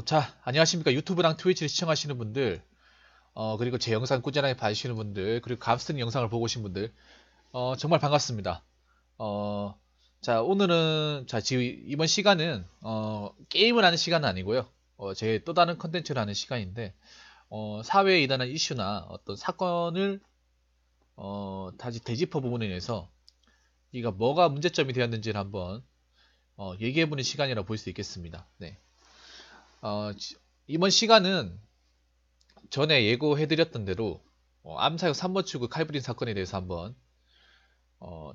자, 안녕하십니까. 유튜브랑 트위치를 시청하시는 분들, 그리고 제 영상 꾸준하게 봐주시는 분들, 그리고 감스트 영상을 보고 오신 분들, 정말 반갑습니다. 어, 자, 오늘은, 자, 지금 이번 시간은, 게임을 하는 시간은 아니고요. 제 또 다른 컨텐츠를 하는 시간인데, 사회에 일어난 이슈나 어떤 사건을, 다시 되짚어 부분에 대해서, 이가 뭐가 문제점이 되었는지를 한번, 얘기해보는 시간이라 볼 수 있겠습니다. 네. 어, 지- 이번 시간은 전에 예고해드렸던 대로 암사역 3번 출구 칼부린 사건에 대해서 한번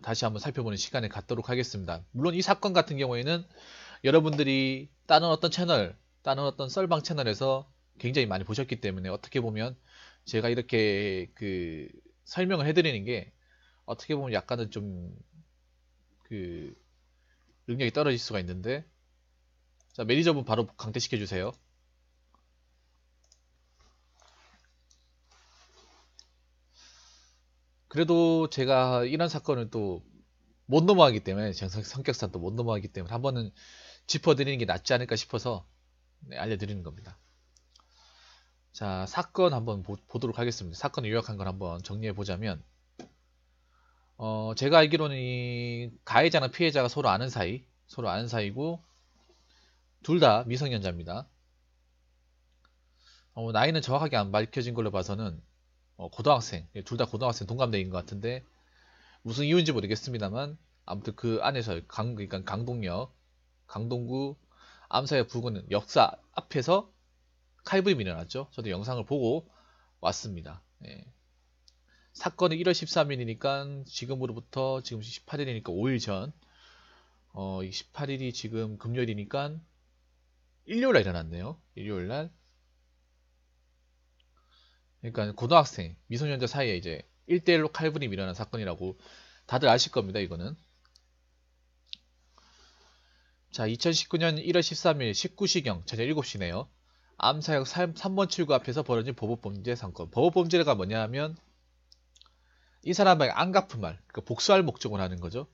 다시 한번 살펴보는 시간을 갖도록 하겠습니다. 물론 이 사건 같은 경우에는 여러분들이 다른 어떤 채널, 다른 어떤 썰방 채널에서 굉장히 많이 보셨기 때문에 어떻게 보면 제가 이렇게 그 설명을 해드리는 게 어떻게 보면 약간은 좀 그 능력이 떨어질 수가 있는데, 자, 매니저분 바로 강퇴시켜 주세요. 그래도 제가 이런 사건을 또 못 넘어가기 때문에 제 성격상 또 못 넘어가기 때문에 한 번은 짚어드리는 게 낫지 않을까 싶어서 네, 알려드리는 겁니다. 자, 사건 한번 보도록 하겠습니다. 사건을 요약한 걸 한번 정리해 보자면, 제가 알기로는 이 가해자나 피해자가 서로 아는 사이고, 둘 다 미성년자입니다. 나이는 정확하게 안 밝혀진 걸로 봐서는 고등학생, 둘 다 고등학생 동갑내기인 것 같은데 무슨 이유인지 모르겠습니다만 아무튼 그 안에서 그러니까 강동구 암사역 부근 역사 앞에서 칼부림이 일어났죠. 저도 영상을 보고 왔습니다. 예. 사건이 1월 13일이니까 지금으로부터 지금 18일이니까 5일 전, 18일이 지금 금요일이니까 일요일 날 일어났네요. 일요일 날. 그러니까 고등학생, 미소년자 사이에 이제 1대1로 칼부림이 일어난 사건이라고 다들 아실 겁니다, 이거는. 자, 2019년 1월 13일 19시경 저녁 7시네요. 암사역 3번 출구 앞에서 벌어진 보복범죄 사건. 보복범죄가 뭐냐 하면 이 사람에게 안갚은 말, 그러니까 복수할 목적을 하는 거죠.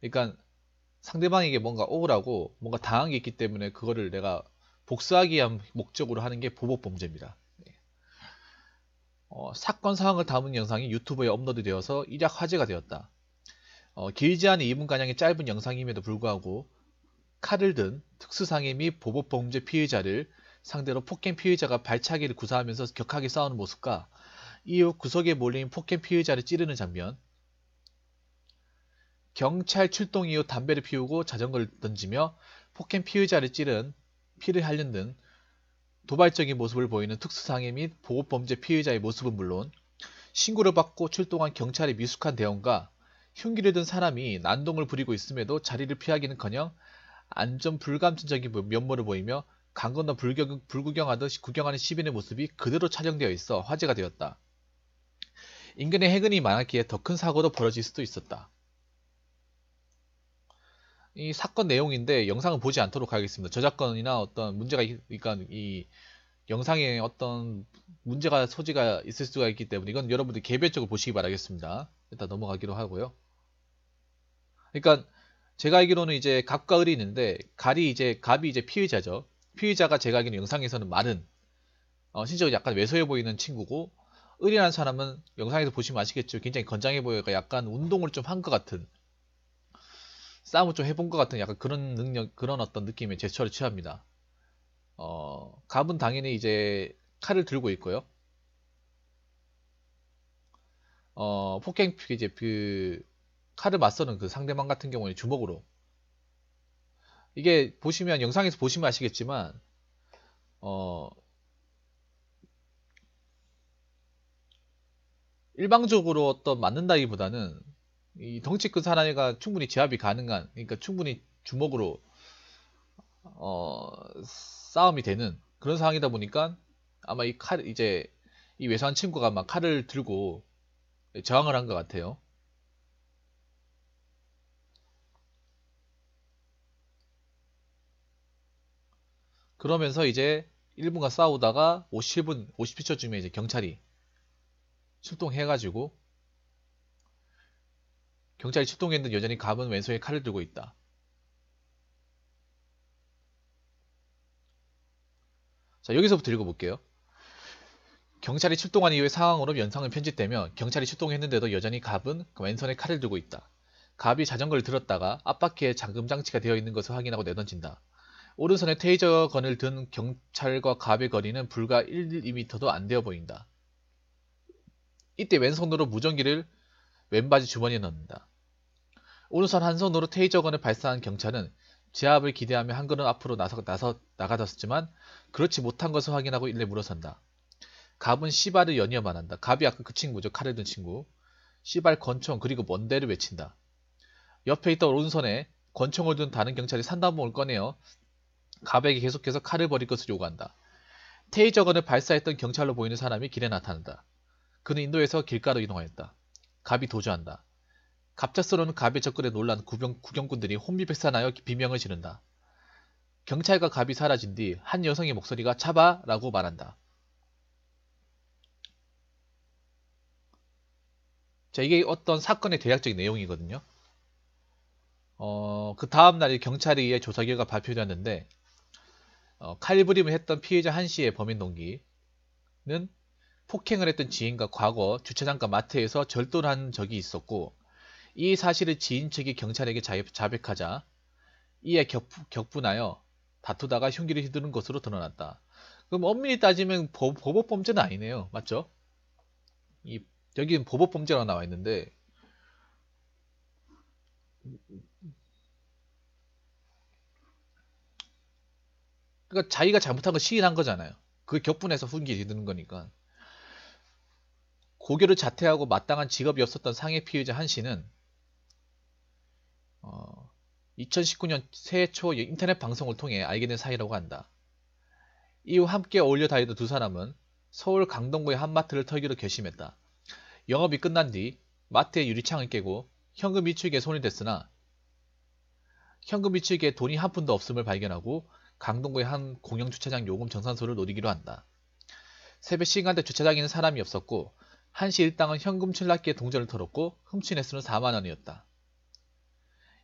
그러니까 상대방에게 뭔가 억울하고 뭔가 당한 게 있기 때문에 그거를 내가 복수하기 위한 목적으로 하는 게 보복범죄입니다. 사건 상황을 담은 영상이 유튜브에 업로드되어서 일약 화제가 되었다. 길지 않은 2분가량의 짧은 영상임에도 불구하고 칼을 든 특수상해 및 보복범죄 피의자를 상대로 폭행 피의자가 발차기를 구사하면서 격하게 싸우는 모습과 이후 구석에 몰린 폭행 피의자를 찌르는 장면, 경찰 출동 이후 담배를 피우고 자전거를 던지며 폭행 피의자를 찌른 피를 흘린 등 도발적인 모습을 보이는 특수상해 및 보복범죄 피의자의 모습은 물론 신고를 받고 출동한 경찰의 미숙한 대응과 흉기를 든 사람이 난동을 부리고 있음에도 자리를 피하기는커녕 안전 불감증적인 면모를 보이며 강 건너 불구경하듯 구경하는 시민의 모습이 그대로 촬영되어 있어 화제가 되었다. 인근에 해근이 많았기에 더 큰 사고도 벌어질 수도 있었다. 이 사건 내용인데 영상을 보지 않도록 하겠습니다. 저작권이나 어떤 문제가 그러니까 이 영상에 어떤 문제가 소지가 있을 수가 있기 때문에 이건 여러분들 개별적으로 보시기 바라겠습니다. 일단 넘어가기로 하고요. 그러니까 제가 알기로는 이제 갑과 을이 있는데 갑이 이제 피의자죠. 피의자가 제가 알기로는 영상에서는 마른 심지어 약간 왜소해 보이는 친구고 을이라는 사람은 영상에서 보시면 아시겠죠. 굉장히 건장해 보여가 약간 운동을 좀 한 것 같은 싸움을 좀 해본 것 같은 약간 그런 능력 그런 어떤 느낌의 제스처를 취합니다. 갑은 당연히 이제 칼을 들고 있고요. 폭행 이제 그 칼을 맞서는 그 상대방 같은 경우에 주먹으로 이게 보시면 영상에서 보시면 아시겠지만 어, 일방적으로 어떤 맞는다기보다는 이 덩치 큰 사나이가 충분히 제압이 가능한 그러니까 충분히 주먹으로 어, 싸움이 되는 그런 상황이다 보니까 아마 이 칼 이제 이 외소한 친구가 막 칼을 들고 저항을 한 것 같아요. 그러면서 이제 1분간 싸우다가 50분, 57초쯤에 이제 경찰이 출동해가지고 경찰이 출동했는데 여전히 갑은 왼손에 칼을 들고 있다. 자, 여기서부터 읽어볼게요. 경찰이 출동한 이후의 상황으로 영상은 편집되며 경찰이 출동했는데도 여전히 갑은 왼손에 칼을 들고 있다. 갑이 자전거를 들었다가 앞바퀴에 잠금 장치가 되어 있는 것을 확인하고 내던진다. 오른손에 테이저건을 든 경찰과 갑의 거리는 불과 1~2m도 안 되어 보인다. 이때 왼손으로 무전기를 왼바지 주머니에 넣는다. 오른손 한 손으로 테이저건을 발사한 경찰은 제압을 기대하며 한 걸음 앞으로 나가졌지만 그렇지 못한 것을 확인하고 일레 물러선다. 갑은 시발을 연이어 말한다. 갑이 아까 그 친구죠. 칼을 든 친구. 시발 권총 그리고 뭔데를 외친다. 옆에 있던 오른손에 권총을 든 다른 경찰이 산단봉을 꺼내어 갑에게 계속해서 칼을 버릴 것을 요구한다. 테이저건을 발사했던 경찰로 보이는 사람이 길에 나타난다. 그는 인도에서 길가로 이동하였다. 갑이 도주한다. 갑작스러운 갑의 접근에 놀란 구경꾼들이 혼비백산하여 비명을 지른다. 경찰과 갑이 사라진 뒤 한 여성의 목소리가 잡아! 라고 말한다. 자, 이게 어떤 사건의 대략적인 내용이거든요. 그 다음날 경찰에 의해 조사 결과 발표되었는데 칼부림을 했던 피해자 한씨의 범행 동기는 폭행을 했던 지인과 과거 주차장과 마트에서 절도를 한 적이 있었고 이 사실을 지인 측이 경찰에게 자백하자 이에 격분하여 다투다가 흉기를 휘두른 것으로 드러났다. 그럼 엄밀히 따지면 보복범죄는 아니네요. 맞죠? 여기는 보복범죄라고 나와 있는데 그러니까 자기가 잘못한 거 시인한 거잖아요. 그 격분해서 흉기 휘두른 거니까. 고교를 자퇴하고 마땅한 직업이 없었던 상해 피해자 한 씨는 2019년 새해 초 인터넷 방송을 통해 알게 된 사이라고 한다. 이후 함께 어울려 다니던 두 사람은 서울 강동구의 한 마트를 털기로 결심했다. 영업이 끝난 뒤 마트의 유리창을 깨고 현금 미출기에 손이 댔으나 현금 미출기에 돈이 한 푼도 없음을 발견하고 강동구의 한 공영주차장 요금 정산소를 노리기로 한다. 새벽 시간대 주차장에는 사람이 없었고 한시 일당은 현금 출납기에 동전을 털었고 훔친 횟수는 4만원이었다.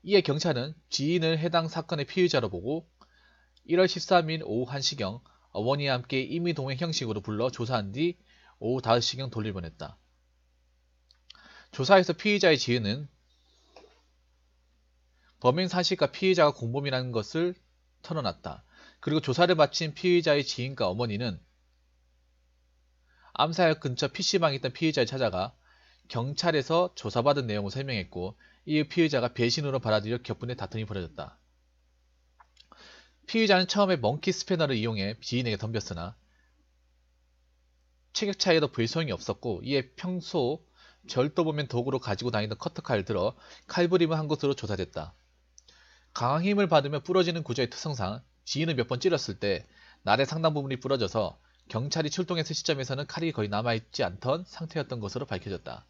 이에 경찰은 지인을 해당 사건의 피의자로 보고 1월 13일 오후 1시경 어머니와 함께 임의동행 형식으로 불러 조사한 뒤 오후 5시경 돌려보냈다. 조사에서 피의자의 지인은 범행 사실과 피의자가 공범이라는 것을 털어놨다. 그리고 조사를 마친 피의자의 지인과 어머니는 암사역 근처 PC방에 있던 피의자를 찾아가 경찰에서 조사받은 내용을 설명했고 이후 피의자가 배신으로 받아들여 격분에 다툼이 벌어졌다. 피의자는 처음에 멍키 스패너를 이용해 지인에게 덤볐으나 체격 차이에도 불성이 없었고 이에 평소 절도범행 도구로 가지고 다니던 커터칼을 들어 칼부림을 한 것으로 조사됐다. 강한 힘을 받으며 부러지는 구조의 특성상 지인을 몇 번 찔렀을 때 날의 상당 부분이 부러져서 경찰이 출동했을 시점에서는 칼이 거의 남아있지 않던 상태였던 것으로 밝혀졌다.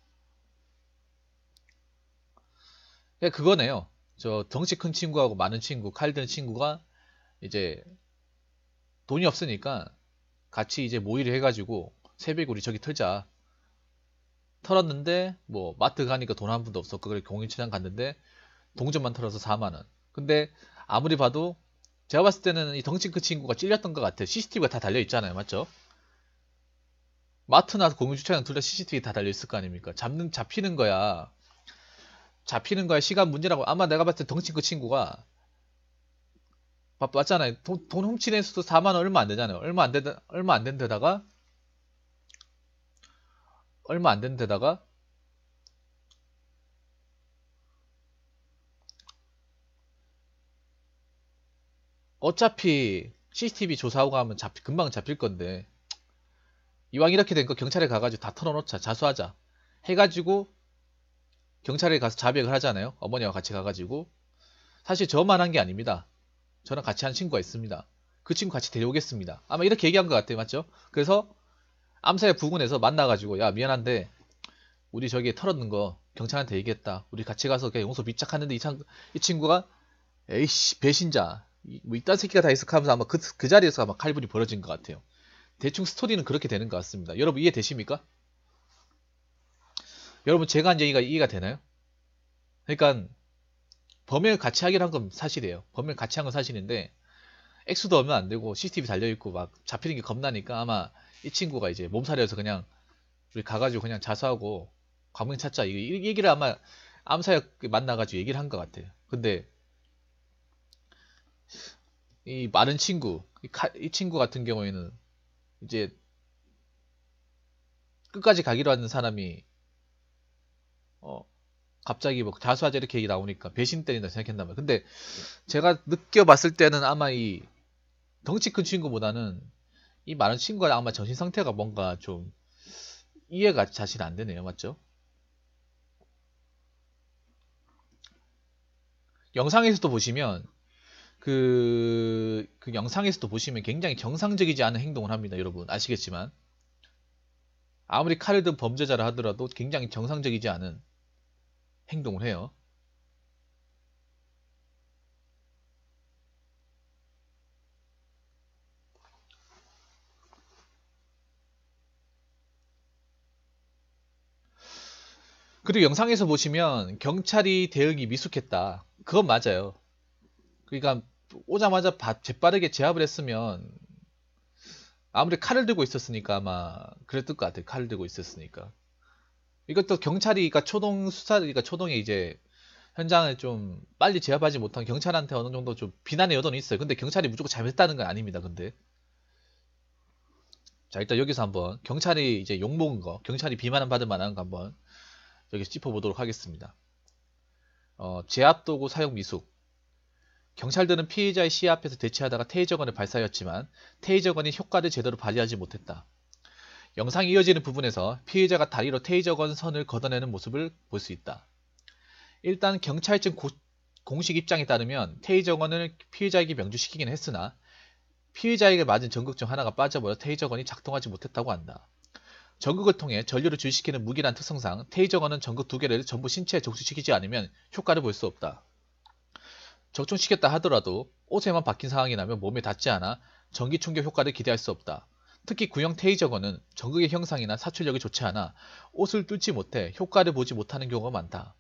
그거네요. 저 덩치 큰 친구하고 많은 친구, 칼 든 친구가 이제 돈이 없으니까 같이 이제 모의를 해가지고 새벽에 우리 저기 털자. 털었는데 뭐 마트 가니까 돈 한 푼도 없었고 그래 공인치장 갔는데 동전만 털어서 4만원. 근데 아무리 봐도 제가 봤을 때는 이 덩치 큰 친구가 찔렸던 것 같아요. CCTV가 다 달려있잖아요. 맞죠? 마트나 공유주차장 둘 다 CCTV 다 달려있을 거 아닙니까? 잡히는 거야. 시간 문제라고. 아마 내가 봤을 때 덩치 큰 친구가 맞잖아요. 돈 훔친 횟수도 4만원 얼마 안 되잖아요. 얼마 안 된 데다가 어차피 CCTV 조사하고 가면 금방 잡힐 건데 이왕 이렇게 된 거 경찰에 가가지고 다 털어놓자. 자수하자. 해가지고 경찰에 가서 자백을 하잖아요. 어머니와 같이 가가지고. 사실 저만 한 게 아닙니다. 저랑 같이 한 친구가 있습니다. 그 친구 같이 데려오겠습니다. 아마 이렇게 얘기한 것 같아요. 맞죠? 그래서 암사의 부근에서 만나가지고 야 미안한데 우리 저기 털었는 거 경찰한테 얘기했다. 우리 같이 가서 그냥 용서 밑작하는데 이 친구가 에이씨 배신자 뭐 이딴 새끼가 다 있어 하면서 아마 그 자리에서 아마 칼분이 벌어진 것 같아요. 대충 스토리는 그렇게 되는 것 같습니다. 여러분 이해되십니까? 여러분 제가 한 얘기가 이해가 되나요? 그러니까 범행을 같이 하기로 한 건 사실이에요. 범행을 같이 한 건 사실인데 액수도 얼마 안 되고 CCTV 달려있고 막 잡히는 게 겁나니까 아마 이 친구가 이제 몸살이어서 그냥 우리 가가지고 그냥 자수하고 과문 찾자 이 얘기를 아마 암사역 만나가지고 얘기를 한 것 같아요. 근데 이 마른 친구 이 친구 같은 경우에는 이제 끝까지 가기로 하는 사람이 어 갑자기 뭐 자수하자 이렇게 얘기 나오니까 배신 때린다 생각했나 봐요. 근데 제가 느껴봤을 때는 아마 이 덩치 큰 친구보다는 이 마른 친구가 아마 정신 상태가 뭔가 좀 이해가 사실 안 되네요. 맞죠? 영상에서도 보시면 그 영상에서도 보시면 굉장히 정상적이지 않은 행동을 합니다. 여러분 아시겠지만 아무리 칼을 든 범죄자라 하더라도 굉장히 정상적이지 않은 행동을 해요. 그리고 영상에서 보시면 경찰이 대응이 미숙했다. 그건 맞아요. 그러니까 오자마자 재빠르게 제압을 했으면 아무리 칼을 들고 있었으니까 아마 그랬을 것 같아요. 칼을 들고 있었으니까. 이것도 경찰이 그러니까 초동 수사 그러니까 초동에 이제 현장을 좀 빨리 제압하지 못한 경찰한테 어느 정도 좀 비난의 여론이 있어요. 근데 경찰이 무조건 잘못했다는 건 아닙니다. 근데 자 일단 여기서 한번 경찰이 이제 욕먹은 거, 경찰이 비만 받을 만한 거 한번 여기서 짚어보도록 하겠습니다. 제압도구 사용 미숙. 경찰들은 피해자의 시야 앞에서 대치하다가 테이저건을 발사하였지만 테이저건이 효과를 제대로 발휘하지 못했다. 영상이 이어지는 부분에서 피해자가 다리로 테이저건 선을 걷어내는 모습을 볼 수 있다. 일단 경찰 측 공식 입장에 따르면 테이저건을 피해자에게 명주시키긴 했으나 피해자에게 맞은 전극 중 하나가 빠져버려 테이저건이 작동하지 못했다고 한다. 전극을 통해 전류를 주시키는 무기란 특성상 테이저건은 전극 두 개를 전부 신체에 적시시키지 않으면 효과를 볼 수 없다. 적중시켰다 하더라도 옷에만 박힌 상황이 나면 몸에 닿지 않아 전기 충격 효과를 기대할 수 없다. 특히 구형 테이저건은 전극의 형상이나 사출력이 좋지 않아 옷을 뚫지 못해 효과를 보지 못하는 경우가 많다.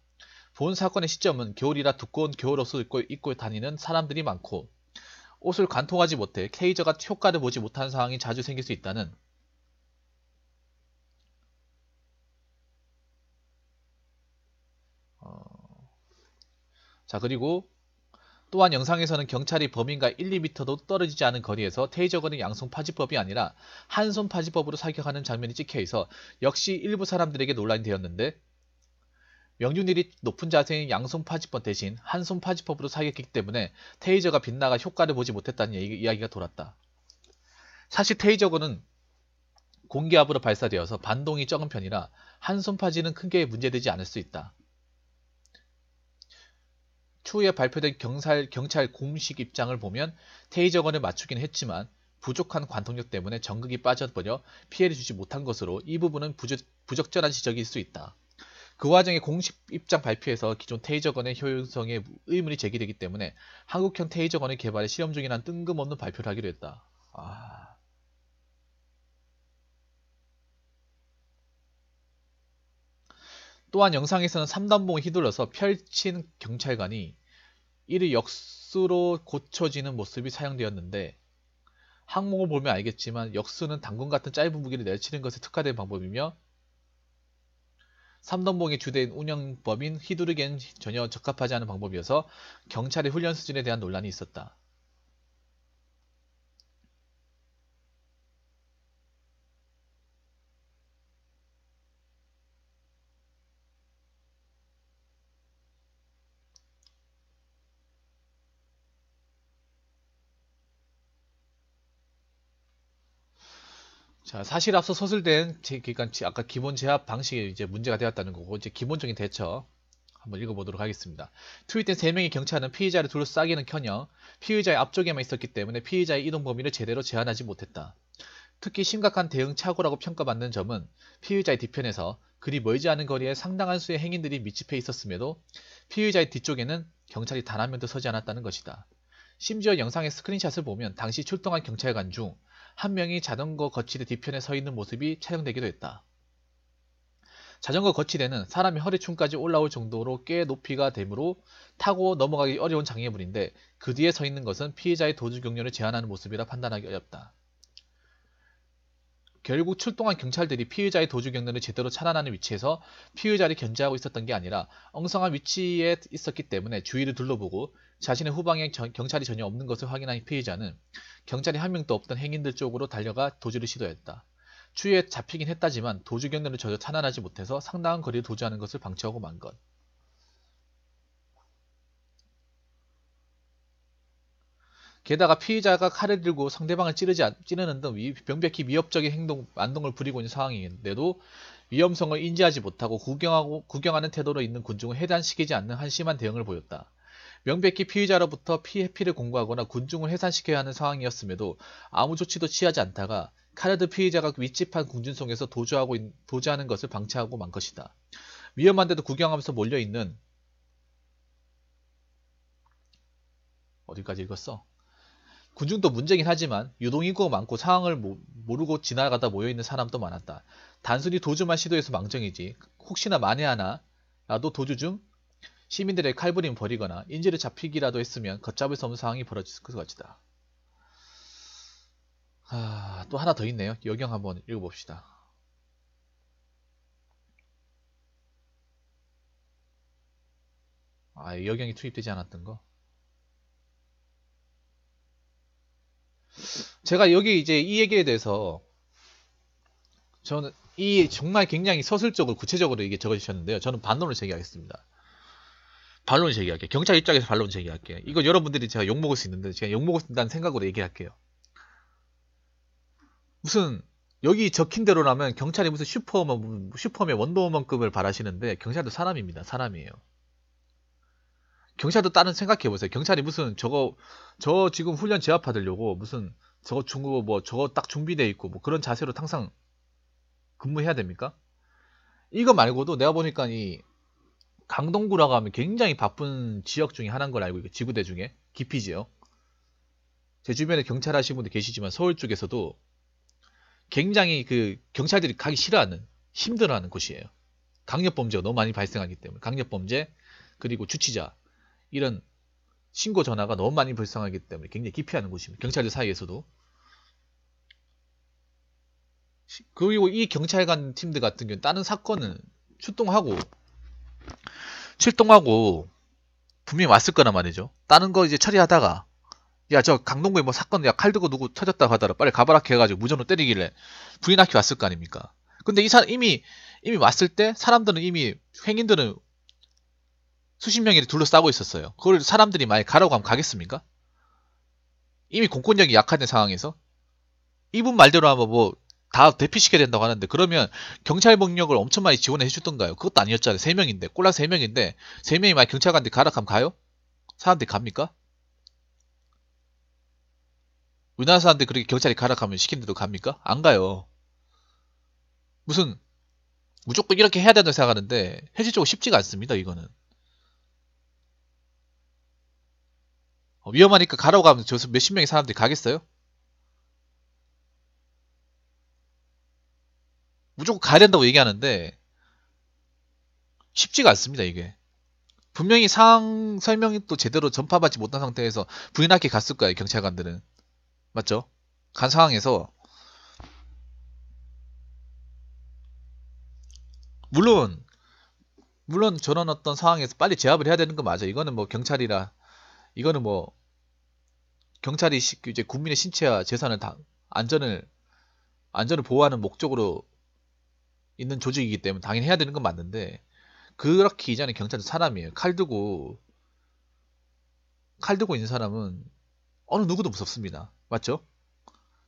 본 사건의 시점은 겨울이라 두꺼운 겨울옷을 입고 다니는 사람들이 많고 옷을 관통하지 못해 테이저가 효과를 보지 못하는 상황이 자주 생길 수 있다는 자 그리고 또한 영상에서는 경찰이 범인과 1, 2m도 떨어지지 않은 거리에서 테이저건의 양손 파지법이 아니라 한 손 파지법으로 사격하는 장면이 찍혀있어 역시 일부 사람들에게 논란이 되었는데 명중률이 높은 자세인 양손 파지법 대신 한 손 파지법으로 사격했기 때문에 테이저가 빗나가 효과를 보지 못했다는 이야기가 돌았다. 사실 테이저건은 공기압으로 발사되어서 반동이 적은 편이라 한 손 파지는 크게 문제되지 않을 수 있다. 추후에 발표된 경찰 공식 입장을 보면 테이저건을 맞추긴 했지만 부족한 관통력 때문에 전극이 빠져버려 피해를 주지 못한 것으로 이 부분은 부적절한 지적일 수 있다. 그 와중에 공식 입장 발표에서 기존 테이저건의 효용성에 의문이 제기되기 때문에 한국형 테이저건의 개발에 실험 중이라는 뜬금없는 발표를 하기로 했다. 또한 영상에서는 삼단봉을 휘둘러서 펼친 경찰관이 이를 역수로 고쳐지는 모습이 사용되었는데 항목을 보면 알겠지만 역수는 당근 같은 짧은 무기를 내치는 것에 특화된 방법이며 삼단봉의 주된 운영법인 휘두르기엔 전혀 적합하지 않은 방법이어서 경찰의 훈련 수준에 대한 논란이 있었다. 자, 사실 앞서 서술된 그러니까 아까 기본 제압 방식이 이제 문제가 되었다는 거고 이제 기본적인 대처 한번 읽어보도록 하겠습니다. 투입된 3명의 경찰은 피의자를 둘러싸기는커녕 피의자의 앞쪽에만 있었기 때문에 피의자의 이동 범위를 제대로 제한하지 못했다. 특히 심각한 대응 착오라고 평가받는 점은 피의자의 뒤편에서 그리 멀지 않은 거리에 상당한 수의 행인들이 밀집해 있었음에도 피의자의 뒤쪽에는 경찰이 단 한 명도 서지 않았다는 것이다. 심지어 영상의 스크린샷을 보면 당시 출동한 경찰관 중 한 명이 자전거 거치대 뒤편에 서 있는 모습이 촬영되기도 했다. 자전거 거치대는 사람이 허리춤까지 올라올 정도로 꽤 높이가 되므로 타고 넘어가기 어려운 장애물인데 그 뒤에 서 있는 것은 피해자의 도주 경로를 제한하는 모습이라 판단하기 어렵다. 결국 출동한 경찰들이 피의자의 도주 경로를 제대로 차단하는 위치에서 피의자를 견제하고 있었던 게 아니라 엉성한 위치에 있었기 때문에 주위를 둘러보고 자신의 후방에 경찰이 전혀 없는 것을 확인한 피의자는 경찰이 한 명도 없던 행인들 쪽으로 달려가 도주를 시도했다. 추위에 잡히긴 했다지만 도주 경로를 전혀 차단하지 못해서 상당한 거리를 도주하는 것을 방치하고 만 것. 게다가 피의자가 칼을 들고 상대방을 찌르는 등 명백히 위협적인 만동을 부리고 있는 상황인데도 위험성을 인지하지 못하고 구경하는 태도로 있는 군중을 해단시키지 않는 한심한 대응을 보였다. 명백히 피의자로부터 회피를 공고하거나 군중을 해산시켜야 하는 상황이었음에도 아무 조치도 취하지 않다가 칼을 든 피의자가 윗집한 궁진 속에서 도주하는 것을 방치하고 만 것이다. 위험한데도 구경하면서 몰려있는 어디까지 읽었어? 군중도 문제긴 하지만 유동인구가 많고 상황을 모르고 지나가다 모여있는 사람도 많았다. 단순히 도주만 시도해서 망정이지 혹시나 만에 하나라도 도주 중 시민들의 칼부림 벌이거나 인질을 잡히기라도 했으면 걷잡을 수 없는 상황이 벌어질 것이다. 또 하나 더 있네요. 여경 한번 읽어봅시다. 여경이 투입되지 않았던 거. 제가 여기 이제 이 얘기에 대해서 저는 정말 굉장히 서술적으로 구체적으로 이게 적어주셨는데요. 저는 반론을 제기하겠습니다. 반론을 제기할게요. 경찰 입장에서 반론을 제기할게요. 이거 여러분들이 제가 욕먹을 수 있는데 제가 욕먹는다는 생각으로 얘기할게요. 무슨 여기 적힌 대로라면 경찰이 무슨 슈퍼맨 원더우먼급을 바라시는데 경찰도 사람입니다. 사람이에요. 경찰도 다른 생각해보세요. 경찰이 무슨 저 지금 훈련 제압받으려고 무슨 저거 저거 딱 준비돼 있고 뭐 그런 자세로 항상 근무해야 됩니까? 이거 말고도 내가 보니까 이 강동구라고 하면 굉장히 바쁜 지역 중에 하나인 걸 알고 있고 지구대 중에 기피 지역. 제 주변에 경찰 하시는 분들 계시지만 서울 쪽에서도 굉장히 그 경찰들이 가기 싫어하는 힘들어하는 곳이에요. 강력범죄가 너무 많이 발생하기 때문에 강력범죄 그리고 주치자 이런 신고 전화가 너무 많이 발생하기 때문에 굉장히 기피하는 곳입니다. 경찰들 사이에서도. 그리고 이 경찰관 팀들 같은 경우는 다른 사건은 출동하고 분명히 왔을 거란 말이죠. 다른 거 이제 처리하다가 야 저 강동구에 뭐 사건 칼 들고 누구 터졌다고 하더라 빨리 가봐라 해가지고 무전으로 때리길래 부인학교 왔을 거 아닙니까? 근데 이 사람 이미 왔을 때 사람들은 이미 행인들은 수십 명이 둘러싸고 있었어요. 그걸 사람들이 만약 가라고 하면 가겠습니까? 이미 공권력이 약화된 상황에서 이분 말대로 하면 뭐 다 대피시켜야 된다고 하는데 그러면 경찰 병력을 엄청 많이 지원해 주던가요? 그것도 아니었잖아요. 3명인데 꼴랑 3명인데 3명이 만약 경찰관한테 가라 하면 가요? 사람들이 갑니까? 우리나라 사람들이 그렇게 경찰이 가라 하면 시키는데도 갑니까? 안 가요. 무슨 무조건 이렇게 해야 된다고 생각하는데 현실적으로 쉽지가 않습니다. 이거는 위험하니까 가라고 하면 저 몇십 명의 사람들이 가겠어요? 무조건 가야 된다고 얘기하는데 쉽지가 않습니다. 이게 분명히 상황 설명이 또 제대로 전파받지 못한 상태에서 부인학교 갔을 거예요. 경찰관들은 맞죠? 간 상황에서 물론 저런 어떤 상황에서 빨리 제압을 해야 되는 거 맞아. 이거는 뭐 이거는 뭐 경찰이 이제 국민의 신체와 재산을 안전을 보호하는 목적으로 있는 조직이기 때문에 당연히 해야 되는 건 맞는데 그렇게 이전에 경찰도 사람이에요. 칼 들고 있는 사람은 어느 누구도 무섭습니다. 맞죠?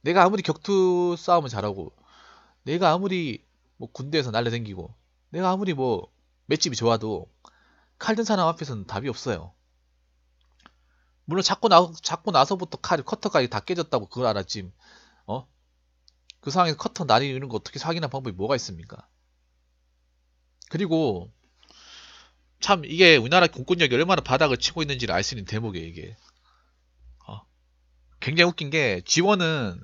내가 아무리 격투 싸움을 잘하고 내가 아무리 뭐 군대에서 날려다니고 내가 아무리 뭐 맷집이 좋아도 칼 든 사람 앞에서는 답이 없어요. 물론 잡고 나서부터 커터까지 다 깨졌다고 그걸 알았지. 어? 그 상황에서 커터 나뉘는 거 어떻게 확인할 방법이 뭐가 있습니까? 그리고 참 이게 우리나라 공권력이 얼마나 바닥을 치고 있는지를 알 수 있는 대목이에요 이게. 굉장히 웃긴 게 지원은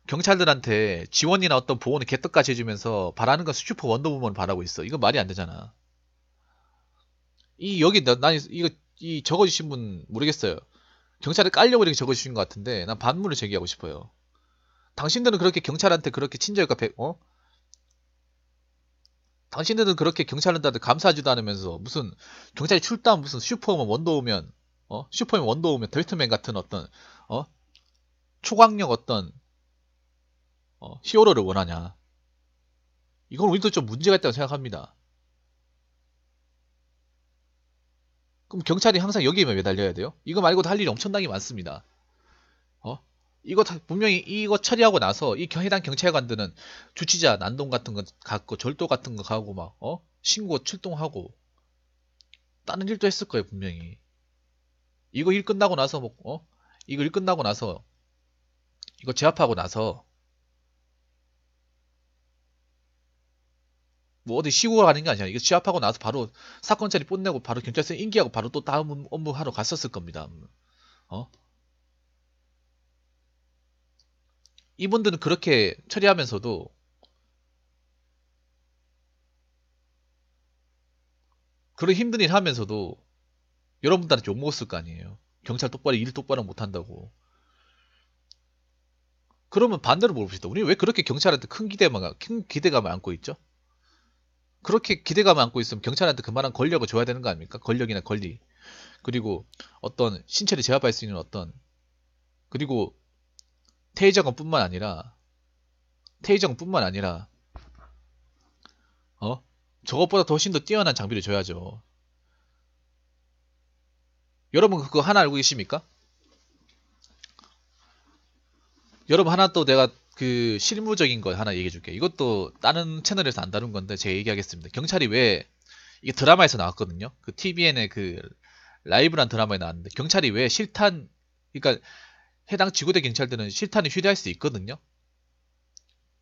경찰들한테 지원이나 어떤 보호는 개떡같이 해주면서 바라는 건 슈퍼 원더우먼을 바라고 있어. 이건 말이 안 되잖아. 이 여기 난 이거 이 적어주신 분 모르겠어요. 경찰을 깔려고 이렇게 적어주신 것 같은데 난 반문을 제기하고 싶어요. 당신들은 그렇게 경찰한테 그렇게 친절과 당신들은 그렇게 경찰한테 감사하지도 않으면서 무슨 경찰이 출두하면 무슨 슈퍼맨 원더우먼 슈퍼맨 원더우먼 델트맨 같은 어떤 어 초강력 어떤 히어로를 원하냐. 이건 우리도 좀 문제가 있다고 생각합니다. 그럼 경찰이 항상 여기에만 매달려야 돼요? 이거 말고도 할 일이 엄청나게 많습니다. 어? 분명히 이거 처리하고 나서 해당 경찰관들은 주치자 난동 같은 거 갖고 절도 같은 거 가고 막 신고 출동하고 다른 일도 했을 거예요 분명히. 이거 일 끝나고 나서 이거 일 끝나고 나서 이거 제압하고 나서 뭐 어디 쉬고 가는 게 아니야. 이거 제압하고 나서 바로 사건 처리 뽐내고 바로 경찰서에 인계하고 바로 또 다음 업무 하러 갔었을 겁니다. 어? 이분들은 그렇게 처리하면서도 그런 힘든 일 하면서도 여러분들한테 욕먹었을 거 아니에요. 경찰 똑바로 일 똑바로 못한다고. 그러면 반대로 물어봅시다. 우리 왜 그렇게 경찰한테 큰 기대감을 안고 있죠? 그렇게 기대감을 안고 있으면 경찰한테 그만한 권력을 줘야 되는 거 아닙니까? 권력이나 권리. 그리고 어떤 신체를 제압할 수 있는 그리고 테이저건뿐만 아니라 테이저건뿐만 아니라 어? 저것보다 훨씬 더 뛰어난 장비를 줘야죠. 여러분 그거 하나 알고 계십니까? 여러분 하나 또 내가 그 실무적인 거 하나 얘기해 줄게. 이것도 다른 채널에서 안 다룬 건데 제가 얘기하겠습니다. 경찰이 왜 이게 드라마에서 나왔거든요. 그 TVN의 그 라이브란 드라마에 나왔는데 경찰이 왜 그러니까 해당 지구대 경찰들은 실탄을 휴대할 수 있거든요.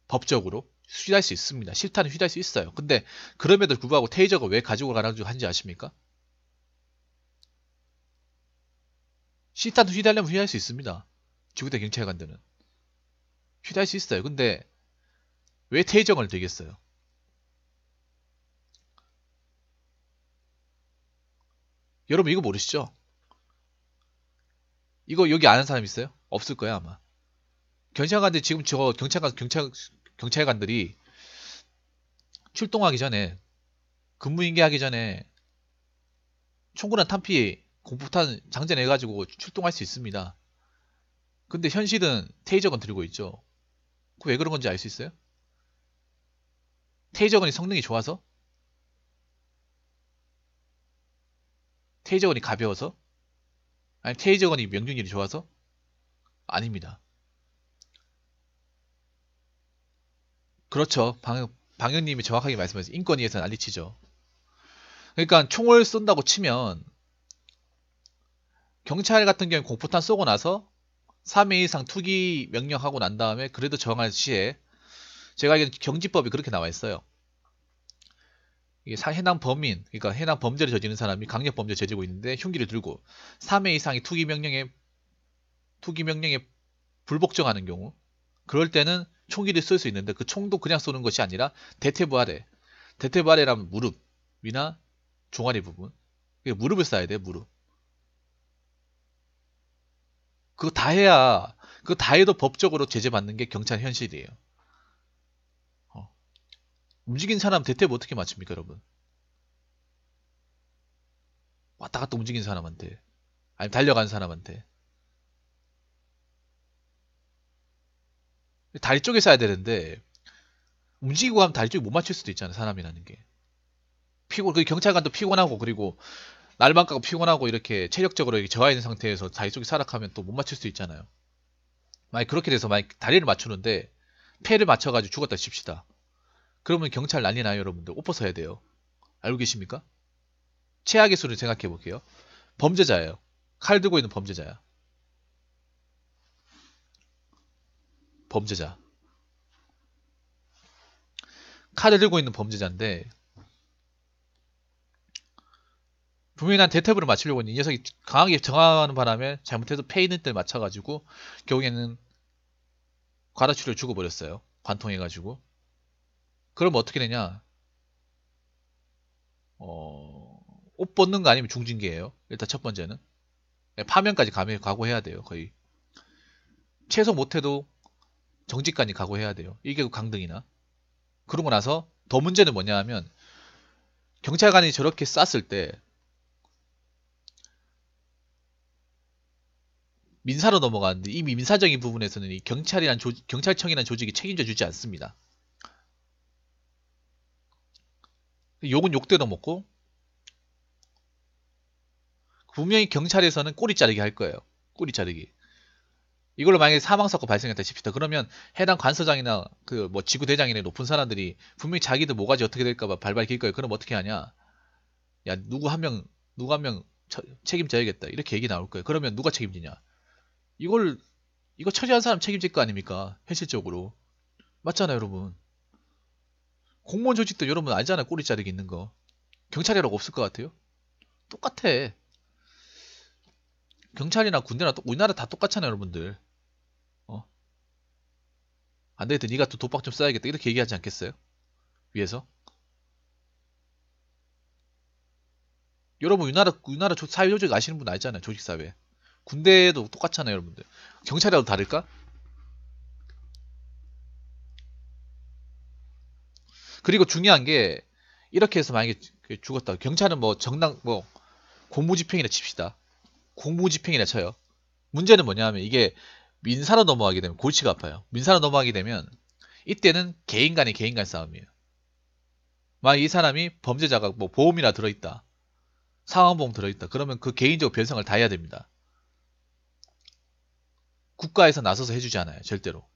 법적으로 휴대할 수 있습니다. 실탄을 휴대할 수 있어요. 근데 그럼에도 불구하고 테이저가 왜 가지고 가라고 한지 아십니까? 실탄도 휴대하려면 휴대할 수 있습니다. 지구대 경찰관들은 휴대할 수 있어요. 근데 왜 테이저건을 들겠어요? 여러분 이거 모르시죠? 이거 여기 아는 사람 있어요? 없을 거야 아마. 경찰관들 지금 저 경찰관들이 출동하기 전에 근무 인계하기 전에 총구나 탄피 공포탄 장전해가지고 출동할 수 있습니다. 근데 현실은 테이저건 들고 있죠. 그 왜 그런 건지 알 수 있어요? 테이저건이 성능이 좋아서? 테이저건이 가벼워서? 아니 테이저건이 명중률이 좋아서? 아닙니다. 그렇죠. 방영님이 정확하게 말씀하신 인권위에서 난리치죠. 그러니까 총을 쏜다고 치면 경찰 같은 경우에 공포탄 쏘고 나서 3회 이상 투기 명령하고 난 다음에 그래도 정할 시에 제가 알기로는 경지법이 그렇게 나와 있어요. 이게 해당 범인, 그러니까 해당 범죄를 저지른 사람이 강력 범죄를 저지르고 있는데 흉기를 들고 3회 이상의 투기 명령에 불복종하는 경우 그럴 때는 총기를 쏠 수 있는데 그 총도 그냥 쏘는 것이 아니라 대퇴부 아래라면 무릎이나 종아리 부분 무릎을 쏴야 돼 무릎. 그거 다 해도 법적으로 제재받는 게 경찰 현실이에요. 어. 움직인 사람 대퇴부 어떻게 맞춥니까 여러분? 왔다 갔다 움직인 사람한테 아니면 달려가는 사람한테 다리 쪽에 쏴야 되는데 움직이고 가면 다리 쪽에 못 맞출 수도 있잖아 사람이라는 게. 그 경찰관도 피곤하고 그리고 날만 까고 피곤하고 이렇게 체력적으로 이렇게 저하 있는 상태에서 다리 쪽이 사락하면 또 못 맞출 수 있잖아요. 만약 그렇게 돼서 만약 다리를 맞추는데 폐를 맞춰가지고 죽었다 칩시다. 그러면 경찰 난리 나요 여러분들. 옷 벗어야 돼요. 알고 계십니까? 최악의 수를 생각해 볼게요. 범죄자예요. 칼 들고 있는 범죄자야. 범죄자. 칼을 들고 있는 범죄자인데 분명히 난 대퇴부를 맞추려고 했는데 이 녀석이 강하게 정하는 바람에 잘못해서 패 있는 때를 맞춰가지고 결국에는 과다출혈 죽어버렸어요. 관통해가지고. 그럼 어떻게 되냐? 옷 벗는 거 아니면 중징계예요. 일단 첫 번째는. 파면까지 각오해야 돼요. 거의. 최소 못해도 정직까지 각오해야 돼요. 1개국 강등이나. 그러고 나서 더 문제는 뭐냐 하면 경찰관이 저렇게 쐈을 때 민사로 넘어가는데 이미 민사적인 부분에서는 이 경찰청이라는 조직이 책임져 주지 않습니다. 욕은 욕대로 먹고 분명히 경찰에서는 꼬리 자르기 할 거예요. 꼬리 자르기. 이걸로 만약에 사망사고 발생했다 칩시다. 그러면 해당 관서장이나 그 뭐 지구대장이나 높은 사람들이 분명히 자기들 모가지 어떻게 될까봐 발발 길 거예요. 그럼 어떻게 하냐? 야 누구 한 명 책임져야겠다. 이렇게 얘기 나올 거예요. 그러면 누가 책임지냐? 이걸 이거 처리한 사람 책임질 거 아닙니까? 현실적으로. 맞잖아요, 여러분. 공무원 조직도 여러분 알잖아요. 꼬리 자르기 있는 거. 경찰이라고 없을 것 같아요? 똑같아. 경찰이나 군대나 우리나라 다 똑같잖아요, 여러분들. 어? 안 되겠다. 네가 또 독박 좀 써야겠다. 이렇게 얘기하지 않겠어요? 위에서? 여러분 우리나라 사회 조직 아시는 분 알잖아요. 조직 사회. 군대도 똑같잖아요, 여러분들. 경찰이라도 다를까? 그리고 중요한 게 이렇게 해서 만약에 죽었다. 경찰은 뭐 정당 뭐 공무집행이라 칩시다. 공무집행이라 쳐요. 문제는 뭐냐면 이게 민사로 넘어가게 되면 골치가 아파요. 민사로 넘어가게 되면 이때는 개인 간 싸움이에요. 만약 이 사람이 범죄자가 뭐 보험이나 들어있다. 상환보험 들어있다. 그러면 그 개인적 변성을 다 해야 됩니다. 국가에서 나서서 해주지 않아요. 절대로.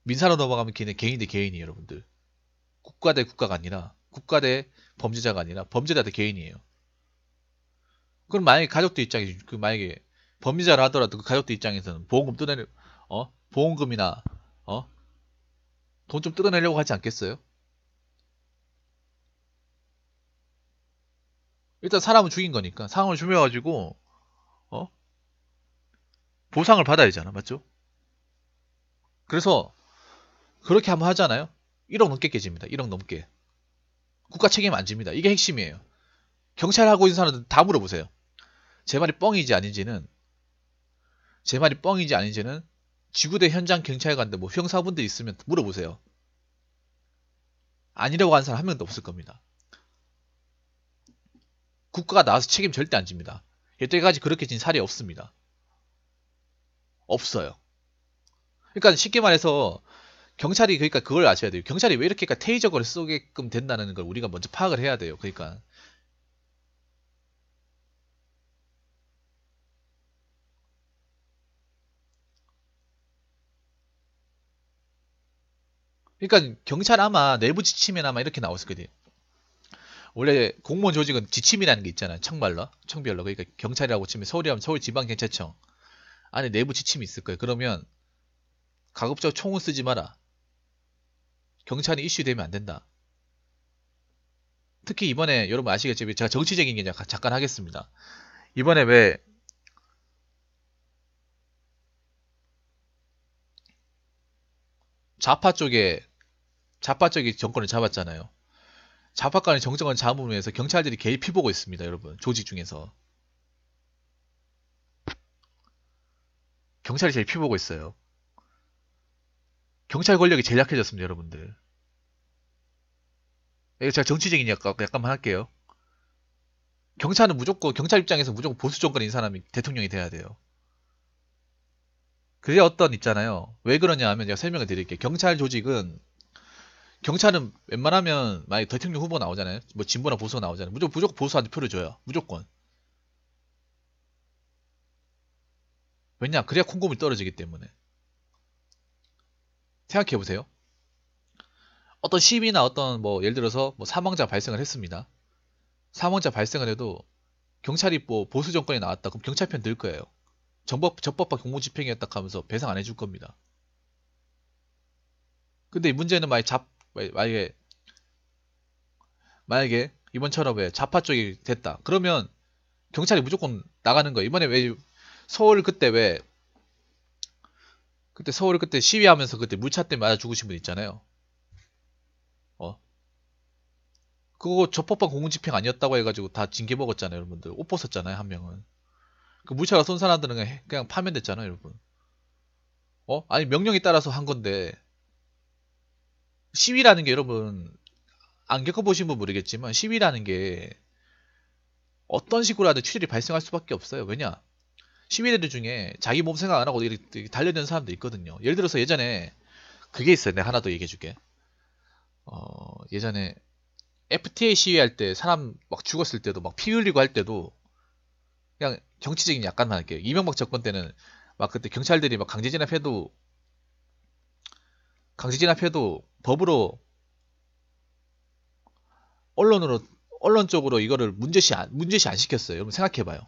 민사로 넘어가면 걔는 개인 대 개인이에요. 여러분들. 국가 대 국가가 아니라 국가 대 범죄자가 아니라 범죄자 대 개인이에요. 그럼 만약에 가족들 입장에 만약에 범죄자를 하더라도 그 가족들 입장에서는 보험금 보험금이나 돈 좀 뜯어내려고 하지 않겠어요? 일단 사람을 죽인 거니까 상황을 주면가지고 어? 보상을 받아야 되잖아, 맞죠? 그래서 그렇게 한번 하잖아요. 1억 넘게 깨집니다. 1억 넘게. 국가 책임 안 집니다. 이게 핵심이에요. 경찰하고 있는 사람들 다 물어보세요. 제 말이 뻥이지 아닌지는 지구대 현장 경찰관들 뭐 형사분들 있으면 물어보세요. 아니라고 하는 사람 한 명도 없을 겁니다. 국가가 나와서 책임 절대 안 집니다. 여태까지 그렇게 진 사례 없습니다. 없어요. 그러니까 쉽게 말해서 경찰이 그러니까 그걸 아셔야 돼요. 경찰이 왜 이렇게 테이저거를 쏘게끔 된다는 걸 우리가 먼저 파악을 해야 돼요. 그러니까 경찰 아마 내부 지침에는 아마 이렇게 나왔을 거예요. 원래 공무원 조직은 지침이라는 게 있잖아요. 청별로. 그러니까 경찰이라고 치면 서울이라면 서울지방경찰청 안에 내부 지침이 있을 거예요. 그러면 가급적 총을 쓰지 마라. 경찰이 이슈되면 안 된다. 특히 이번에 여러분 아시겠지만 제가 정치적인 게 잠깐 하겠습니다. 이번에 왜 좌파 쪽에 정권을 잡았잖아요. 좌파간의 정정을 잡음으로 해서 경찰들이 개입 피보고 있습니다, 여러분. 조직 중에서. 경찰이 제일 피보고 있어요. 경찰 권력이 제일 약해졌습니다, 여러분들. 이거 제가 정치적인 약간만 할게요. 경찰 입장에서 무조건 보수 정권인 사람이 대통령이 돼야 돼요. 그게 있잖아요. 왜 그러냐 하면 제가 설명을 드릴게요. 경찰은 웬만하면 만약 대통령 후보 나오잖아요. 뭐 진보나 보수가 나오잖아요. 무조건 보수한테 표를 줘요. 무조건. 왜냐? 그래야 콩고물이 떨어지기 때문에. 생각해보세요. 어떤 시위나 예를 들어서 뭐 사망자 발생을 했습니다. 사망자 발생을 해도 경찰이 뭐 보수 정권이 나왔다. 그럼 경찰 편 들 거예요. 적법한 공무집행이었다 하면서 배상 안 해줄 겁니다. 근데 문제는 만약에 이번처럼 왜 좌파 쪽이 됐다. 그러면 경찰이 무조건 나가는 거예요. 이번에 왜 서울 그때 왜 그때 서울에 그때 시위하면서 그때 물차 때문에 맞아 죽으신 분 있잖아요. 어. 그거 적법한 공무집행 아니었다고 해가지고 다 징계 먹었잖아요, 여러분들. 옷 벗었잖아요, 한 명은. 그 물차가 쏜 사람들은 그냥 파면됐잖아요, 여러분. 아니, 명령에 따라서 한 건데, 시위라는 게 여러분, 안 겪어보신 분 모르겠지만, 시위라는 게 어떤 식으로 하든 출혈이 발생할 수밖에 없어요. 왜냐? 시위대들 중에 자기 몸 생각 안 하고 이렇게 달려드는 사람도 있거든요. 예를 들어서 예전에 그게 있어요. 내가 하나 더 얘기해줄게. 예전에 FTA 시위할 때 사람 막 죽었을 때도 막 피 흘리고 할 때도 그냥 정치적인 약간만 할게요. 이명박 정권 때는 막 그때 경찰들이 막 강제 진압해도 법으로 언론으로 언론 쪽으로 이거를 문제시 안 시켰어요. 여러분 생각해봐요.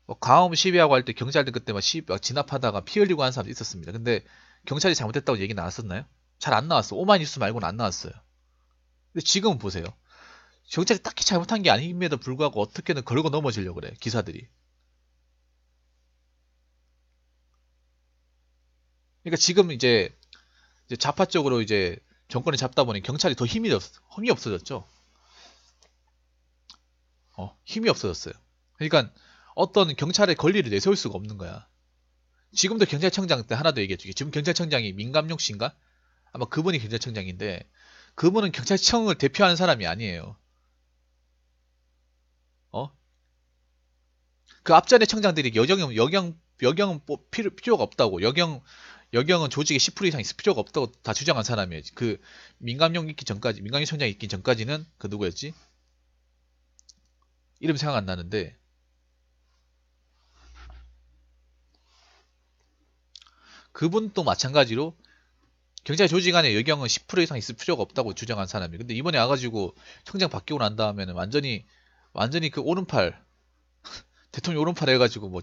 뭐 광화문 시위하고 할 때 경찰들 그때 막 진압하다가 피 흘리고 하는 사람도 있었습니다. 근데 경찰이 잘못했다고 얘기 나왔었나요? 잘 안 나왔어. 오마이뉴스 말고는 안 나왔어요. 근데 지금은 보세요. 경찰이 딱히 잘못한 게 아님에도 불구하고 어떻게든 걸고 넘어지려고 그래 기사들이. 그러니까 지금 이제 좌파 쪽으로 이제 정권을 잡다 보니 경찰이 더 힘이 없어졌죠. 힘이 없어졌어요. 그러니까 어떤 경찰의 권리를 내세울 수가 없는 거야. 지금도 경찰청장 때 하나 더 얘기해줄게. 지금 경찰청장이 민감용 씨인가? 아마 그분이 경찰청장인데 그분은 경찰청을 대표하는 사람이 아니에요. 어? 그 앞전에 청장들이 여경은 필요가 없다고. 여경은 조직의 10% 이상 있을 필요가 없다고 다 주장한 사람이에요. 그 민감용 청장이 있기 전까지는 그 누구였지? 이름 생각 안 나는데 그분도 마찬가지로 경찰 조직 안에 여경은 10% 이상 있을 필요가 없다고 주장한 사람이에요. 근데 이번에 와가지고 청장 바뀌고 난 다음에는 완전히 그 오른팔 대통령 오른팔 해가지고 뭐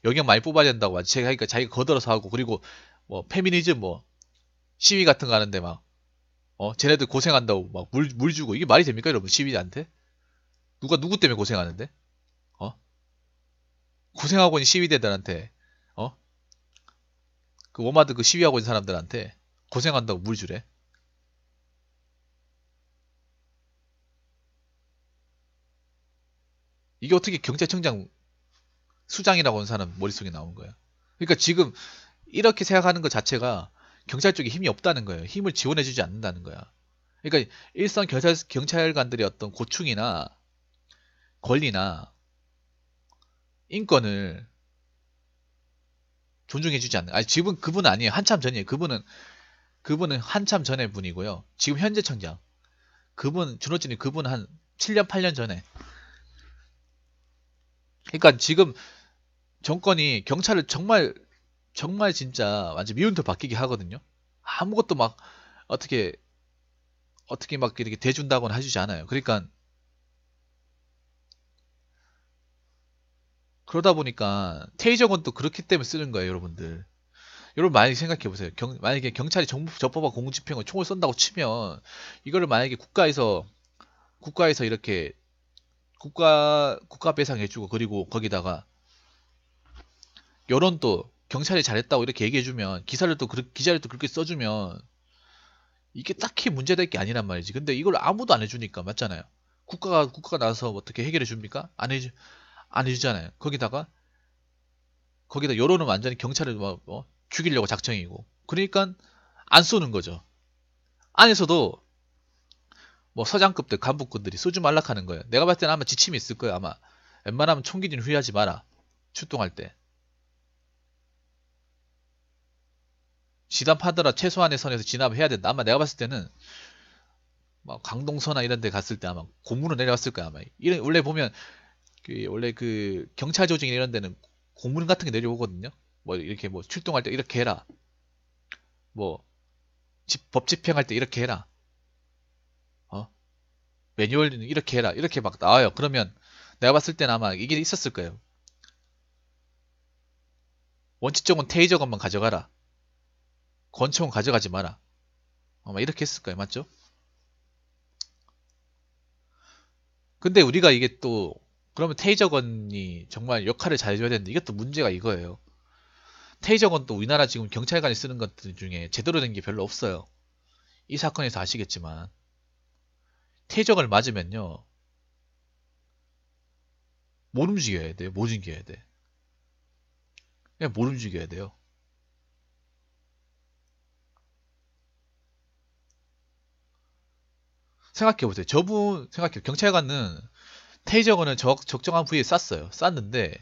여경 많이 뽑아야 된다고 자기가 거들어서 하고 그리고 뭐 페미니즘 뭐 시위 같은 거 하는데 막 쟤네들 고생한다고 막 물 주고 이게 말이 됩니까 여러분 시위대한테? 누구 때문에 고생하는데? 어? 고생하고 있는 시위대들한테 어? 그 워마드 그 시위하고 있는 사람들한테 고생한다고 물 주래? 이게 어떻게 경찰청장 수장이라고 하는 사람 머릿속에 나온 거야? 그러니까 지금 이렇게 생각하는 것 자체가 경찰 쪽에 힘이 없다는 거예요. 힘을 지원해주지 않는다는 거야. 그러니까 일선 경찰관들의 어떤 고충이나 권리나 인권을 존중해주지 않는. 아니 지금 그분은 아니에요. 한참 전이에요. 그분은 한참 전의 분이고요. 지금 현재 청장. 준호진이 그분 한 7년 8년 전에. 그러니까 지금 정권이 경찰을 정말 진짜 완전 미운털 바뀌게 하거든요. 아무것도 막 어떻게 막 이렇게 대준다거나 해주지 않아요. 그러니까 그러다 보니까 테이저건도 그렇기 때문에 쓰는 거예요, 여러분들. 여러분 만약에 생각해 보세요. 만약에 경찰이 적법한 공무집행을 총을 쏜다고 치면 이거를 만약에 국가에서 이렇게 국가 배상해주고 그리고 거기다가 여론도 경찰이 잘했다고 이렇게 얘기해주면 기자를 또 그렇게 써주면 이게 딱히 문제될 게 아니란 말이지. 근데 이걸 아무도 안 해주니까 맞잖아요. 국가가 나서 어떻게 해결해 줍니까? 안 해주잖아요. 거기다 여론은 완전히 경찰을 죽이려고 작정이고. 그러니까 안 쏘는 거죠. 안에서도 뭐 서장급들 간부급들이 쏘지 말라 하는 거예요. 내가 봤을 때는 아마 지침이 있을 거예요. 아마 웬만하면 총기는 후회하지 마라. 출동할 때. 진압하더라 최소한의 선에서 진압을 해야 된다. 아마 내가 봤을 때는 막 강동서나 이런 데 갔을 때 아마 고문을 내려왔을 거야. 아마. 원래 보면 원래 그 경찰 조직 이런 데는 고문 같은 게 내려오거든요. 뭐 이렇게 뭐 출동할 때 이렇게 해라. 뭐 법 집행할 때 이렇게 해라. 어? 매뉴얼은 이렇게 해라. 이렇게 막 나와요. 그러면 내가 봤을 때는 아마 이게 있었을 거예요. 원칙적으로 테이저건만 가져가라. 권총은 가져가지 마라. 아마 이렇게 했을 거예요. 맞죠? 근데 우리가 이게 또 그러면 테이저건이 정말 역할을 잘해줘야 되는데 이게 또 문제가 이거예요. 테이저건 또 우리나라 지금 경찰관이 쓰는 것들 중에 제대로 된 게 별로 없어요. 이 사건에서 아시겠지만 테이저건을 맞으면요 못 움직여야 돼요. 못 움직여야 돼. 그냥 못 움직여야 돼요. 생각해보세요. 저분 생각해요. 경찰관은 테이저건을 적정한 부위에 쐈어요. 쐈는데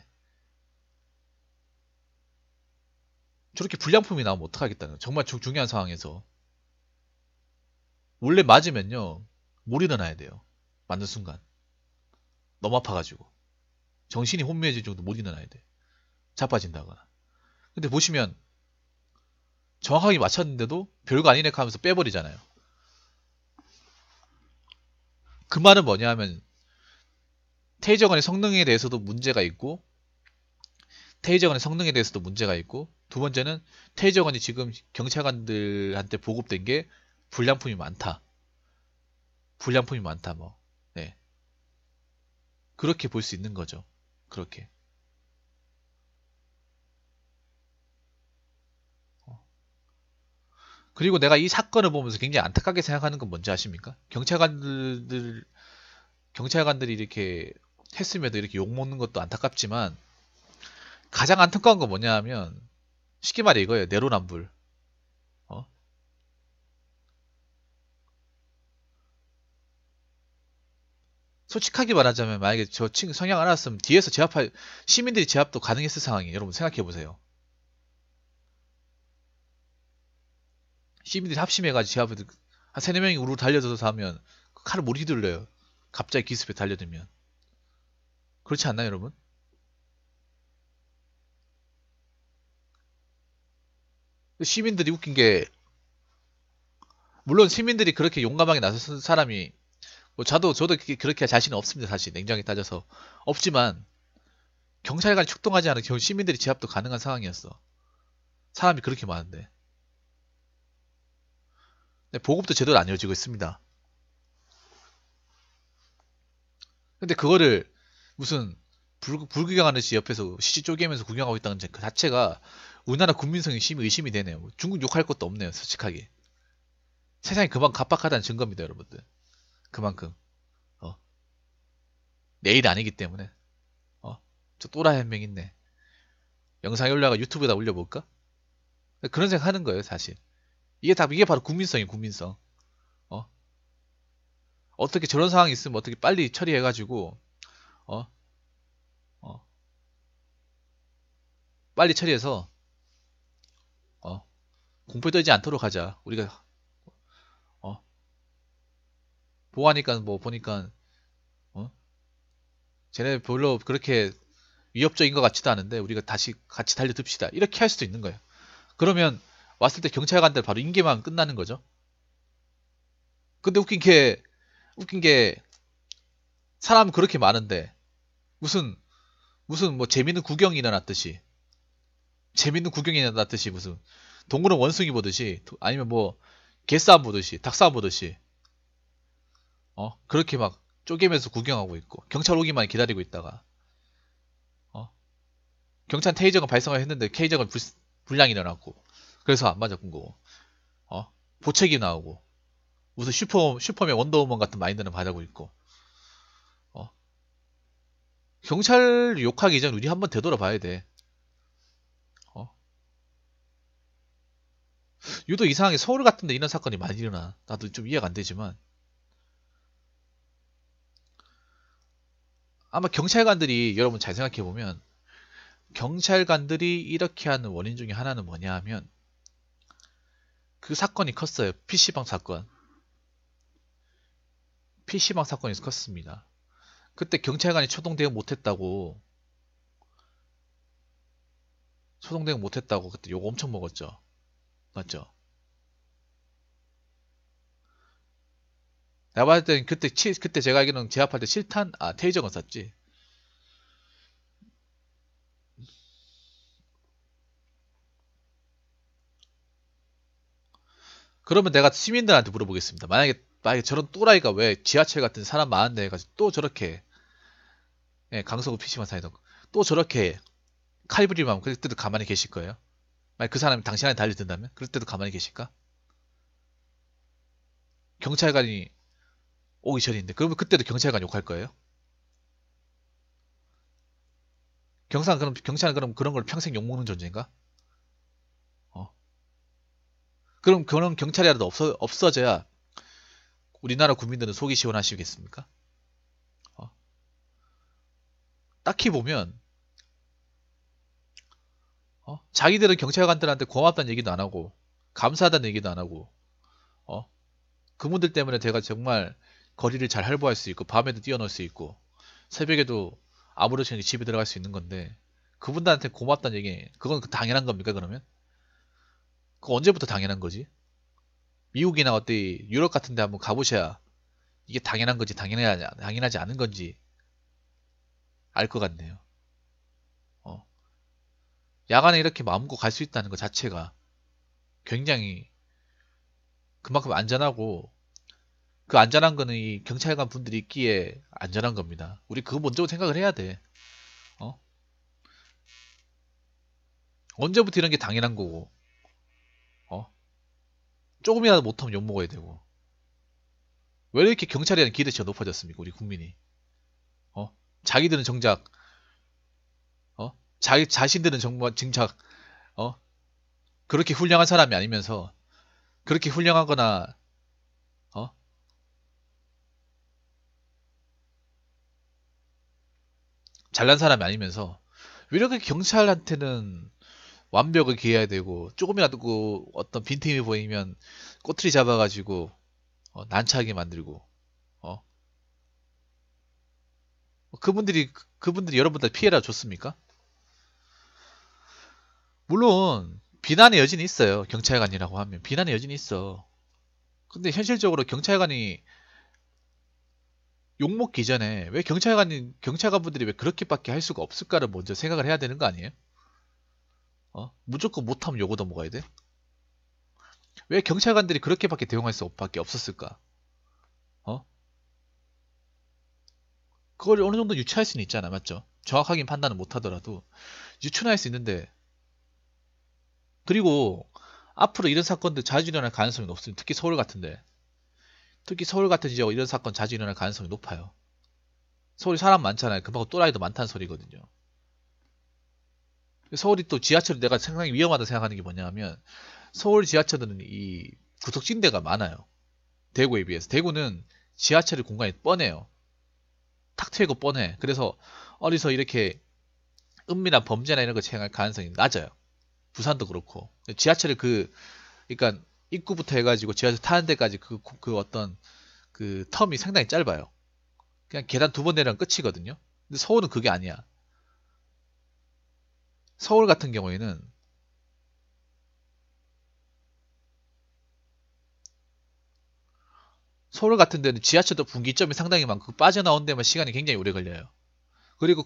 저렇게 불량품이 나오면 어떡하겠다는 거예요. 정말 중요한 상황에서 원래 맞으면요 못 일어나야 돼요. 맞는 순간 너무 아파가지고 정신이 혼미해질 정도 못 일어나야 돼. 자빠진다거나. 근데 보시면 정확하게 맞췄는데도 별거 아니네 하면서 빼버리잖아요. 그 말은 뭐냐 하면 테이저건의 성능에 대해서도 문제가 있고 테이저건의 성능에 대해서도 문제가 있고 두 번째는 테이저건이 지금 경찰관들한테 보급된 게 불량품이 많다. 불량품이 많다 뭐. 네. 그렇게 볼 수 있는 거죠. 그렇게. 그리고 내가 이 사건을 보면서 굉장히 안타깝게 생각하는 건 뭔지 아십니까? 경찰관들이 이렇게 했음에도 이렇게 욕먹는 것도 안타깝지만 가장 안타까운 건 뭐냐 하면 쉽게 말해 이거예요. 내로남불. 어? 솔직하게 말하자면 만약에 저 친구 성향 알았으면 뒤에서 제압할 시민들이 제압도 가능했을 상황이에요. 여러분 생각해 보세요. 시민들이 합심해가지고 제압을 한 세네 명이 우르르 달려들어서 하면 그 칼을 못 휘둘러요. 갑자기 기습에 달려들면. 그렇지 않나요, 여러분? 시민들이 웃긴 게 물론 시민들이 그렇게 용감하게 나선 사람이 뭐 저도 그렇게 할 자신은 없습니다. 사실 냉정하게 따져서 없지만 경찰관이 출동하지 않은 경우 시민들이 제압도 가능한 상황이었어. 사람이 그렇게 많은데. 근데 보급도 제대로 안 이어지고 있습니다. 근데 그거를 무슨 불구경하듯이 옆에서 시시 쪼개면서 구경하고 있다는 그 자체가 우리나라 국민성이 심히 의심이 되네요. 뭐 중국 욕할 것도 없네요, 솔직하게. 세상이 그만 각박하다는 증거입니다, 여러분들. 그만큼. 어. 내일 아니기 때문에. 어. 저 또라이 한 명 있네. 영상이 올라가 유튜브에다 올려볼까? 그런 생각 하는 거예요, 사실. 이게 바로 국민성이에요, 국민성. 어? 어떻게 저런 상황이 있으면 어떻게 빨리 처리해가지고, 어? 어? 빨리 처리해서, 어? 공포에 떨지 않도록 하자. 우리가, 어? 보호하니까 뭐 보니까, 어? 쟤네 별로 그렇게 위협적인 것 같지도 않은데, 우리가 다시 같이 달려듭시다. 이렇게 할 수도 있는 거예요. 그러면 왔을 때 경찰관들 바로 인계만 끝나는 거죠. 근데 웃긴 게, 사람 그렇게 많은데, 무슨, 무슨 뭐 재밌는 구경이 일어났듯이, 무슨 동물은 원숭이 보듯이 아니면 뭐 개싸움 보듯이 닭싸움 보듯이 그렇게 막 쪼개면서 구경하고 있고 경찰 오기만 기다리고 있다가 어 경찰 테이저가 발성을 했는데 테이저가 불량이 일어났고 그래서 안 맞았군 거고 보책이 나오고 무슨 슈퍼맨 원더우먼 같은 마인드는 받아고 있고 어 경찰 욕하기 전 우리 한번 되돌아봐야 돼. 어 유독 이상하게 서울 같은데 이런 사건이 많이 일어나. 나도 좀 이해가 안 되지만 아마 경찰관들이 여러분 잘 생각해 보면 경찰관들이 이렇게 하는 원인 중에 하나는 뭐냐 하면 그 사건이 컸어요. PC방 사건. PC방 사건이 컸습니다. 그때 경찰관이 초동 대응 못했다고 그때 욕 엄청 먹었죠. 맞죠? 내가 봤을 땐 그때 제가 알기로는 제압할 때 실탄, 테이저건 쐈지. 그러면 내가 시민들한테 물어보겠습니다. 만약에 저런 또라이가 왜 지하철 같은 사람 많은 데 가서 또 저렇게, 예, 강서구 PC방 사이다 또 저렇게 칼부림하면 그때도 가만히 계실 거예요? 만약 그 사람이 당신한테 달려든다면? 그럴 때도 가만히 계실까? 경찰관이 오기 전인데. 그러면 그때도 경찰관 욕할 거예요? 경찰은 그럼 그런 걸 평생 욕먹는 존재인가? 어. 그럼 그런 경찰이라도 없어져야 우리나라 국민들은 속이 시원하시겠습니까? 어. 딱히 보면, 자기들은 경찰관들한테 고맙다는 얘기도 안 하고, 감사하다는 얘기도 안 하고, 어, 그분들 때문에 제가 정말 거리를 잘 활보할 수 있고, 밤에도 뛰어놀 수 있고, 새벽에도 아무렇지 않게 집에 들어갈 수 있는 건데, 그분들한테 고맙다는 얘기, 그건 당연한 겁니까, 그러면? 그거 언제부터 당연한 거지? 미국이나 어디 유럽 같은 데 한번 가보셔야 이게 당연한 건지 당연하지 않은 건지 알 것 같네요. 어. 야간에 이렇게 마음껏 갈 수 있다는 것 자체가 굉장히 그만큼 안전하고, 그 안전한 거는 이 경찰관 분들이 있기에 안전한 겁니다. 우리 그거 먼저 생각을 해야 돼. 어? 언제부터 이런 게 당연한 거고, 어? 조금이라도 못하면 욕먹어야 되고. 왜 이렇게 경찰에 대한 기대치가 높아졌습니까, 우리 국민이? 어? 자기들은 정작, 자기 자신들은 정말 정작, 어? 그렇게 훌륭한 사람이 아니면서, 그렇게 훌륭하거나, 어? 잘난 사람이 아니면서, 왜 이렇게 경찰한테는 완벽을 기해야 되고, 조금이라도 그 어떤 빈틈이 보이면 꼬투리 잡아가지고, 난처하게 만들고, 어? 그분들이 여러분들 피해라 줬습니까? 물론 비난의 여지는 있어요. 경찰관이라고 하면 비난의 여지는 있어. 근데 현실적으로 경찰관이 욕먹기 전에 왜 경찰관분들이 왜 그렇게밖에 할 수가 없을까를 먼저 생각을 해야 되는 거 아니에요? 무조건 못하면 욕 얻어먹어야 돼? 왜 경찰관들이 그렇게밖에 대응할 수밖에 없었을까? 어? 그걸 어느 정도 유추할 수는 있잖아, 맞죠? 정확하게 판단을 못하더라도 유추는 할 수 있는데, 그리고 앞으로 이런 사건들 자주 일어날 가능성이 높습니다. 특히 서울 같은 지역 이런 사건 자주 일어날 가능성이 높아요. 서울이 사람 많잖아요. 그만큼 또라이도 많다는 소리거든요. 서울이 또 지하철이 내가 상당히 위험하다 생각하는 게 뭐냐면, 서울 지하철은 이 구석진대가 많아요. 대구에 비해서. 대구는 지하철의 공간이 뻔해요. 탁 트이고 뻔해. 그래서 어디서 이렇게 은밀한 범죄나 이런 거 행할 가능성이 낮아요. 부산도 그렇고. 지하철의 그러니까 입구부터 해가지고 지하철 타는 데까지 그 어떤 그 텀이 상당히 짧아요. 그냥 계단 두 번 내려면 끝이거든요. 근데 서울은 그게 아니야. 서울 같은 경우에는 서울 같은 데는 지하철도 분기점이 상당히 많고 빠져나온 데만 시간이 굉장히 오래 걸려요. 그리고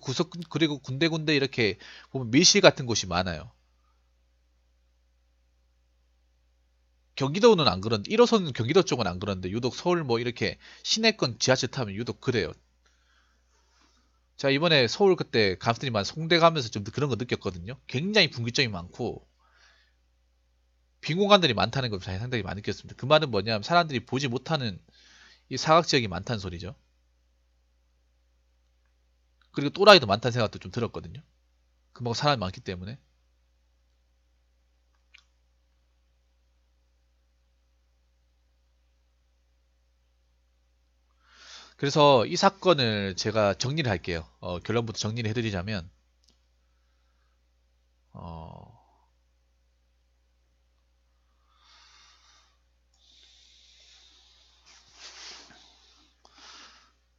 군데군데 이렇게 보면 밀실 같은 곳이 많아요. 경기도는 안 그런데 1호선 경기도 쪽은 안 그런데 유독 서울 뭐 이렇게 시내권 지하철 타면 유독 그래요. 자, 이번에 서울 그때 감스트림만 송대 가면서 좀 그런 거 느꼈거든요. 굉장히 분기점이 많고 빈 공간들이 많다는 걸 상당히 많이 느꼈습니다. 그 말은 뭐냐면 사람들이 보지 못하는 이 사각 지역이 많다는 소리죠. 그리고 또라이도 많다는 생각도 좀 들었거든요. 그만큼 사람이 많기 때문에. 그래서 이 사건을 제가 정리를 할게요. 결론부터 정리를 해드리자면, 어,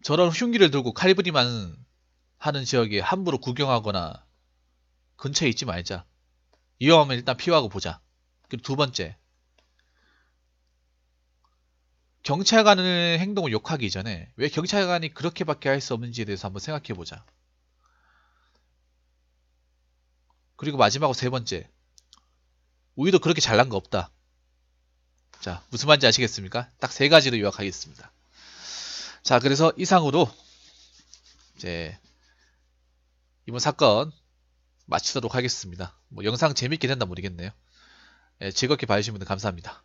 저런 흉기를 들고 칼부림만 하는 지역에 함부로 구경하거나 근처에 있지 말자. 위험하면 일단 피하고 보자. 그리고 두 번째, 경찰관의 행동을 욕하기 전에 왜 경찰관이 그렇게밖에 할 수 없는지에 대해서 한번 생각해 보자. 그리고 마지막으로 세 번째, 우리도 그렇게 잘난 거 없다. 자, 무슨 말인지 아시겠습니까? 딱 세 가지로 요약하겠습니다. 자, 그래서 이상으로 이제 이번 사건 마치도록 하겠습니다. 뭐 영상 재밌게 됐나 모르겠네요. 예, 즐겁게 봐주신 분들 감사합니다.